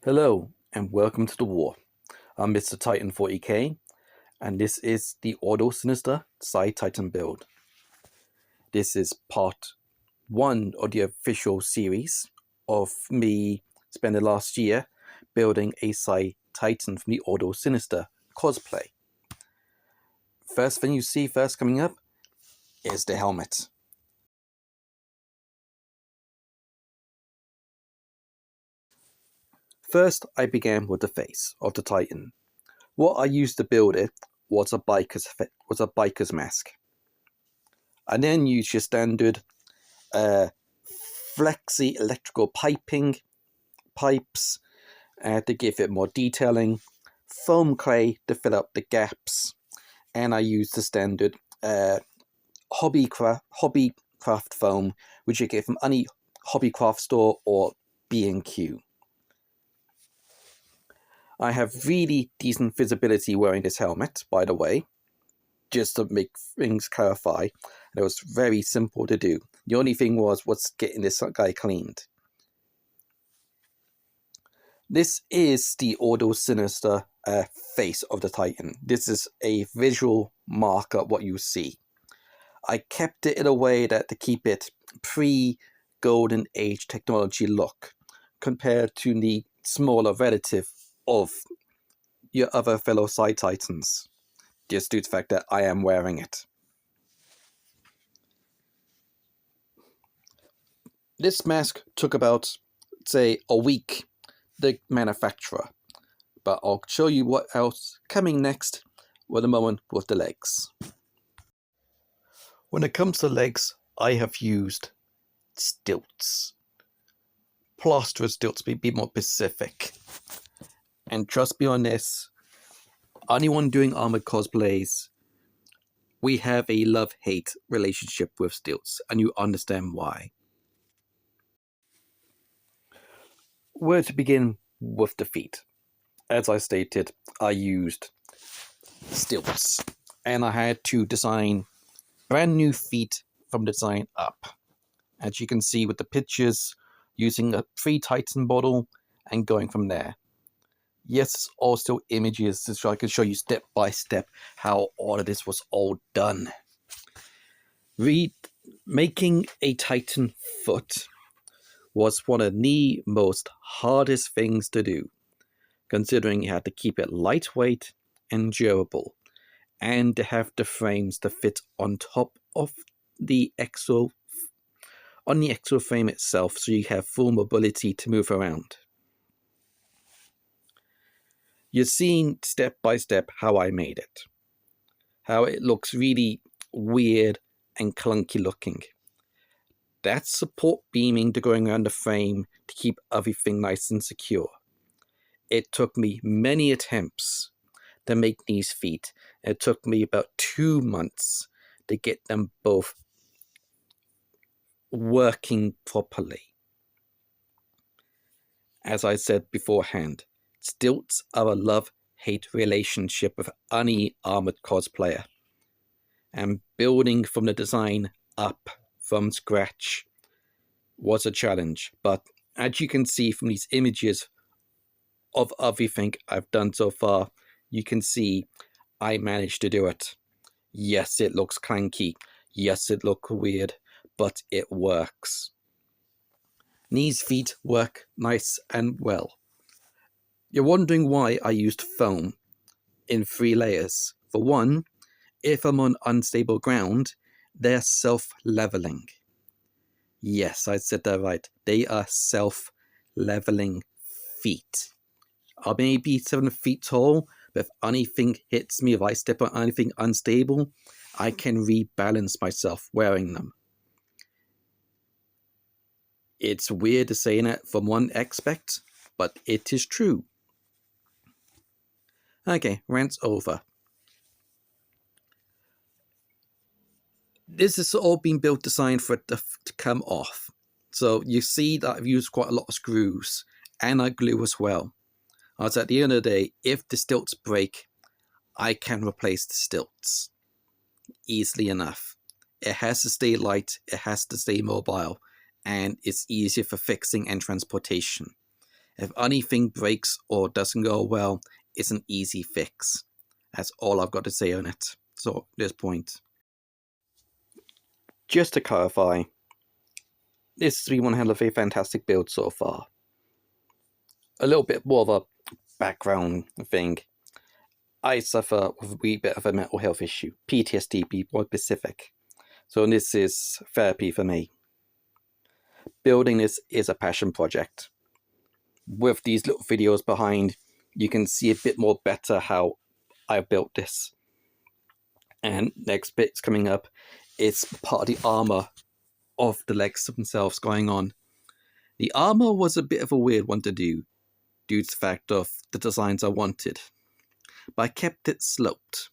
Hello and welcome to the war. I'm Mr. Titan 40k and this is the Ordosinister Side Titan build. This is part 1 of the official series of me spending last year building a Side Titan from the Ordosinister cosplay. First thing you see coming up is the helmet. First, I began with the face of the Titan. What I used to build it was a biker's mask. I then used your standard flexi electrical pipes to give it more detailing, foam clay to fill up the gaps, and I used the standard hobbycraft foam, which you get from any hobbycraft store or B&Q. I have really decent visibility wearing this helmet, by the way, just to make things clarify. And it was very simple to do. The only thing was getting this guy cleaned. This is the Ordosinister face of the Titan. This is a visual marker of what you see. I kept it in a way that to keep it pre-Golden Age technology look compared to the smaller relative of your other fellow Side Titans, just due to the fact that I am wearing it. This mask took about, say, a week, the manufacturer, but I'll show you what else coming next with a moment with the legs. When it comes to legs, I have used stilts. Plaster stilts, to be more specific. And trust me on this, anyone doing armored cosplays, we have a love-hate relationship with stilts, and you understand why. Where to begin with the feet? As I stated, I used stilts, and I had to design brand new feet from the design up. As you can see with the pictures, using a pre-Titan model and going from there. Yes, also images so I can show you step by step how all of this was all done. Making a Titan foot was one of the most hardest things to do, considering you had to keep it lightweight and durable, and to have the frames to fit on top of the exo frame itself, so you have full mobility to move around. You're seeing step by step how I made it. How it looks really weird and clunky looking. That's support beaming to going around the frame to keep everything nice and secure. It took me many attempts to make these feet. It took me about 2 months to get them both working properly. As I said beforehand, stilts are a love-hate relationship with any armored cosplayer. And building from the design up from scratch was a challenge. But as you can see from these images of everything I've done so far, you can see I managed to do it. Yes, it looks clanky. Yes, it looks weird, but it works. These feet work nice and well. You're wondering why I used foam in 3 layers. For one, if I'm on unstable ground, they're self-leveling. Yes, I said that right. They are self-leveling feet. I may be 7 feet tall, but if anything hits me, if I step on anything unstable, I can rebalance myself wearing them. It's weird to say that from one aspect, but it is true. Okay, rant's over. This has all been built designed for it to come off. So you see that I've used quite a lot of screws and I glue as well. As at the end of the day, if the stilts break, I can replace the stilts easily enough. It has to stay light, it has to stay mobile, and it's easier for fixing and transportation. If anything breaks or doesn't go well, it's an easy fix. That's all I've got to say on it. So, at this point. Just to clarify, this has been one hell of a fantastic build so far. A little bit more of a background thing. I suffer with a wee bit of a mental health issue, PTSD to be more specific. So this is therapy for me. Building this is a passion project. With these little videos behind, you can see a bit more better how I built this. And next bit's coming up, it's part of the armor of the legs themselves going on. The armor was a bit of a weird one to do, due to the fact of the designs I wanted. But I kept it sloped,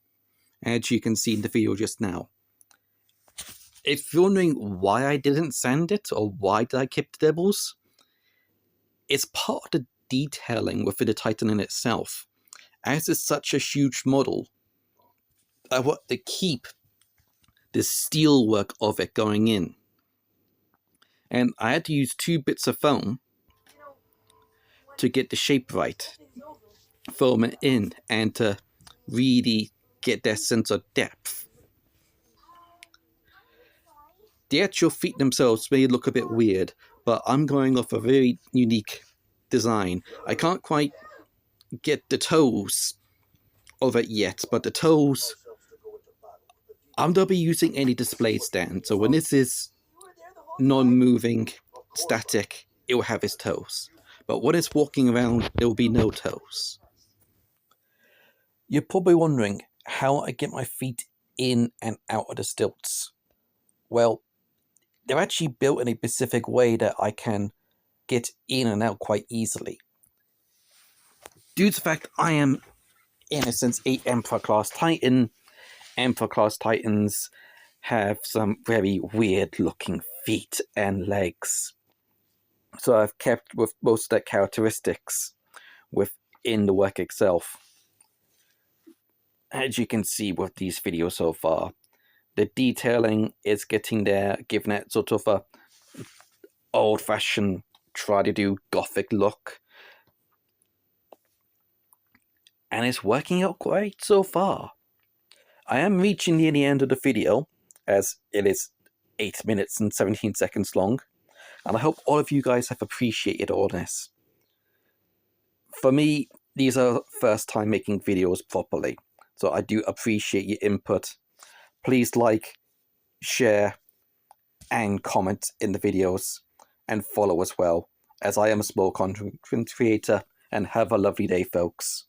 as you can see in the video just now. If you're wondering why I didn't sand it, or why did I keep the dibbles, it's part of the detailing within the Titan in itself. As it's such a huge model, I want to keep the steel work of it going in. And I had to use 2 bits of foam to get the shape right. Foam it in and to really get that sense of depth. The actual feet themselves may look a bit weird, but I'm going off a very unique design. I can't quite get the toes of it yet, but the toes, I'm going to be using any display stand. So when this is non-moving, static, it will have its toes. But when it's walking around, there will be no toes. You're probably wondering how I get my feet in and out of the stilts. Well, they're actually built in a specific way that I can get in and out quite easily. Due to the fact I am, in a sense, a Emperor class Titan, Emperor class Titans have some very weird looking feet and legs. So I've kept with most of their characteristics within the work itself. As you can see with these videos so far, the detailing is getting there, giving it sort of a old-fashioned, try-to-do gothic look. And it's working out great so far. I am reaching near the end of the video, as it is 8 minutes and 17 seconds long, and I hope all of you guys have appreciated all this. For me, these are first time making videos properly, so I do appreciate your input. Please like, share, and comment in the videos, and follow as well, as I am a small content creator, and have a lovely day, folks.